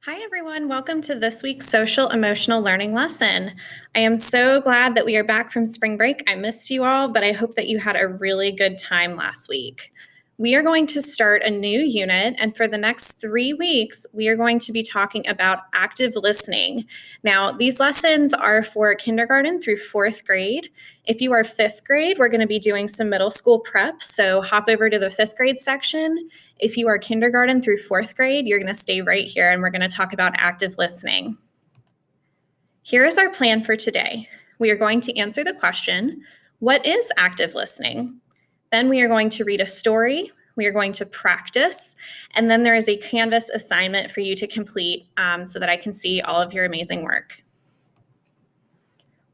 Hi, everyone. Welcome to this week's social emotional learning lesson. I am so glad that we are back from spring break. I missed you all, but I hope that you had a really good time last week. We are going to start a new unit, and for the next 3 weeks, we are going to be talking about active listening. Now, these lessons are for kindergarten through 4th grade. If you are 5th grade, we're going to be doing some middle school prep, so hop over to the 5th grade section. If you are kindergarten through 4th grade, you're going to stay right here, and we're going to talk about active listening. Here is our plan for today. We are going to answer the question, what is active listening? Then we are going to read a story, we are going to practice, and then there is a Canvas assignment for you to complete so that I can see all of your amazing work.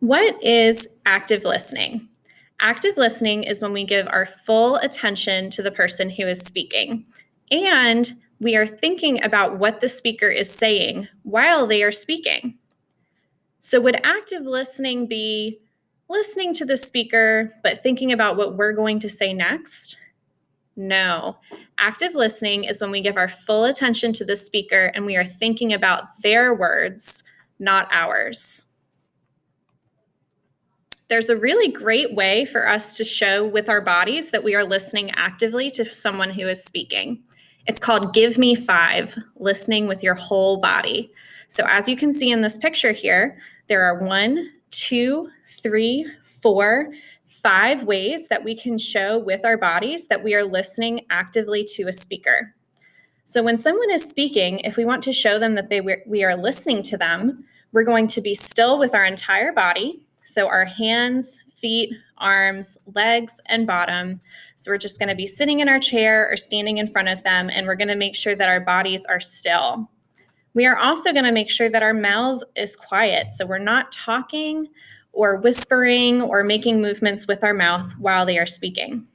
What is active listening? Active listening is when we give our full attention to the person who is speaking, and we are thinking about what the speaker is saying while they are speaking. So would active listening be listening to the speaker, but thinking about what we're going to say next? No. Active listening is when we give our full attention to the speaker and we are thinking about their words, not ours. There's a really great way for us to show with our bodies that we are listening actively to someone who is speaking. It's called Give Me 5, listening with your whole body. So as you can see in this picture here, there are 1, 2, 3, 4, 5 ways that we can show with our bodies that we are listening actively to a speaker. So when someone is speaking, if we want to show them that we are listening to them, we're going to be still with our entire body. So our hands, feet, arms, legs, and bottom. So we're just going to be sitting in our chair or standing in front of them, and we're going to make sure that our bodies are still. We are also going to make sure that our mouth is quiet. So we're not talking or whispering or making movements with our mouth while they are speaking.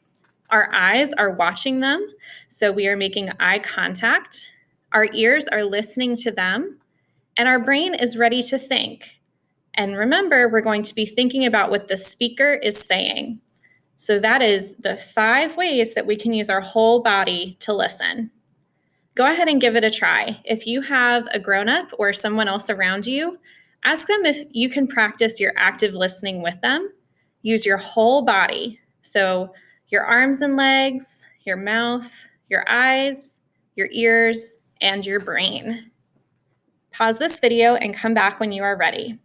Our eyes are watching them, so we are making eye contact. Our ears are listening to them, and our brain is ready to think. And remember, we're going to be thinking about what the speaker is saying. So that is the 5 ways that we can use our whole body to listen. Go ahead and give it a try. If you have a grown-up or someone else around you, ask them if you can practice your active listening with them. Use your whole body. So your arms and legs, your mouth, your eyes, your ears, and your brain. Pause this video and come back when you are ready.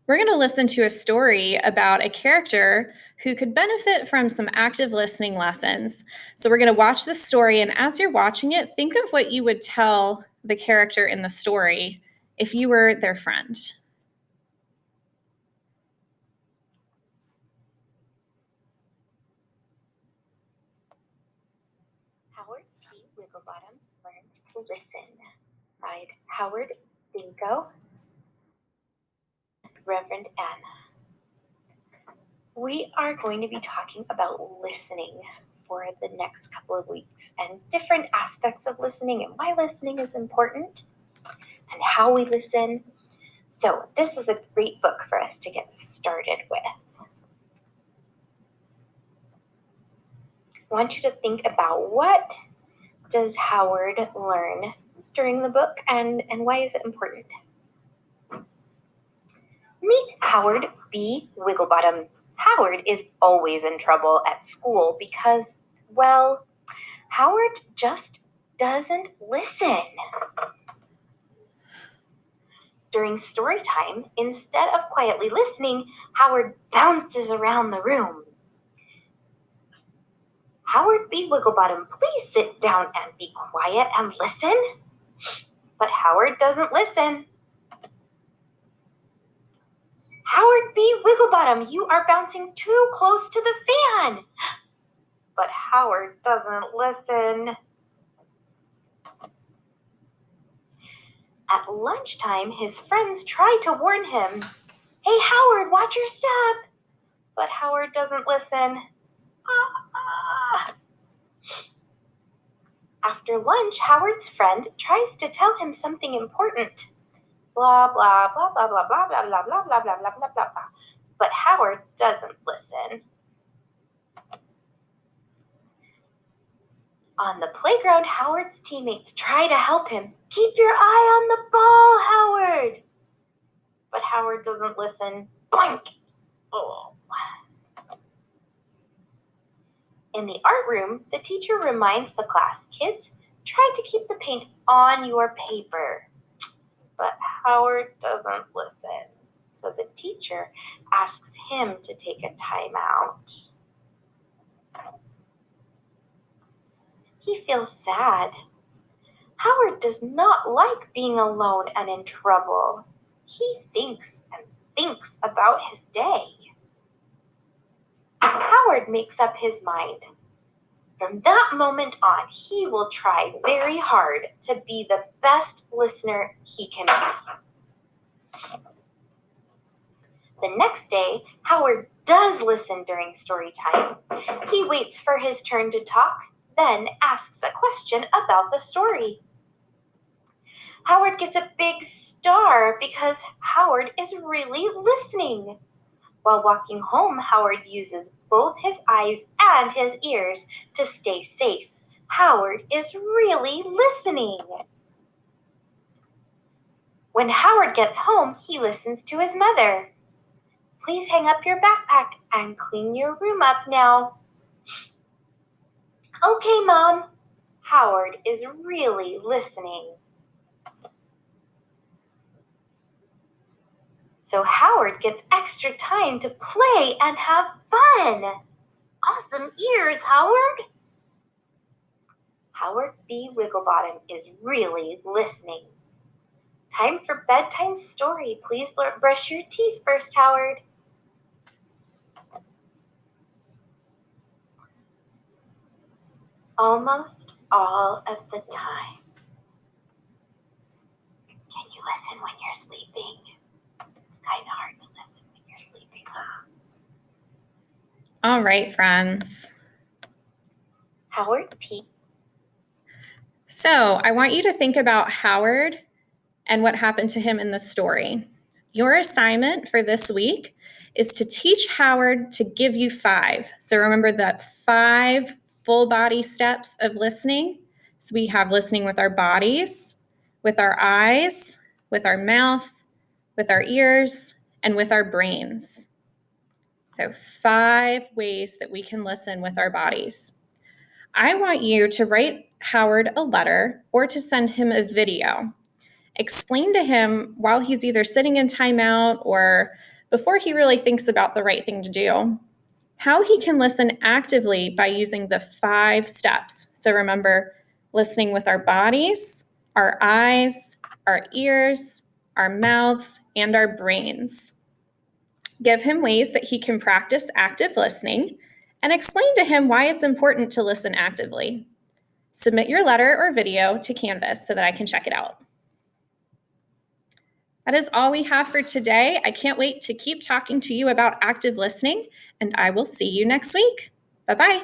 We're going to listen to a story about a character who could benefit from some active listening lessons. So we're going to watch this story, and as you're watching it, think of what you would tell the character in the story if you were their friend. Howard P. Wigglebottom learns to listen. By Howard Binko, Reverend Anna. We are going to be talking about listening for the next couple of weeks and different aspects of listening and why listening is important and how we listen. So this is a great book for us to get started with. I want you to think about what does Howard learn during the book and why is it important? Meet Howard B. Wigglebottom. Howard is always in trouble at school because, well, Howard just doesn't listen. During story time, instead of quietly listening, Howard bounces around the room. Howard B. Wigglebottom, please sit down and be quiet and listen. But Howard doesn't listen. Howard B. Wigglebottom, you are bouncing too close to the fan. But Howard doesn't listen. At lunchtime, his friends try to warn him. Hey, Howard, watch your step. But Howard doesn't listen. After lunch, Howard's friend tries to tell him something important. Blah, blah, blah, blah, blah, blah, blah, blah, blah, blah, blah, blah, blah, blah, blah. But Howard doesn't listen. On the playground, Howard's teammates try to help him. Keep your eye on the ball, Howard! But Howard doesn't listen. Boink! Oh. In the art room, the teacher reminds the class, kids, try to keep the paint on your paper. But Howard doesn't listen. So the teacher asks him to take a timeout. He feels sad. Howard does not like being alone and in trouble. He thinks and thinks about his day. Howard makes up his mind. From that moment on, he will try very hard to be the best listener he can be. The next day, Howard does listen during story time. He waits for his turn to talk, then asks a question about the story. Howard gets a big star because Howard is really listening. While walking home, Howard uses both his eyes and his ears to stay safe. Howard is really listening. When Howard gets home, he listens to his mother. Please hang up your backpack and clean your room up now. Okay, Mom. Howard is really listening. So Howard gets extra time to play and have fun. Awesome ears, Howard. Howard B. Wigglebottom is really listening. Time for bedtime story. Please brush your teeth first, Howard. Almost all of the time. Can you listen when you're sleeping? Kind of hard to listen when you're sleeping, huh? All right, friends. Howard P. So I want you to think about Howard and what happened to him in the story. Your assignment for this week is to teach Howard to give you 5. So remember that 5 full body steps of listening. So we have listening with our bodies, with our eyes, with our mouth, with our ears, and with our brains. So 5 ways that we can listen with our bodies. I want you to write Howard a letter or to send him a video. Explain to him while he's either sitting in timeout or before he really thinks about the right thing to do, how he can listen actively by using the 5 steps. So remember, listening with our bodies, our eyes, our ears, our mouths, and our brains. Give him ways that he can practice active listening and explain to him why it's important to listen actively. Submit your letter or video to Canvas so that I can check it out. That is all we have for today. I can't wait to keep talking to you about active listening, and I will see you next week. Bye-bye.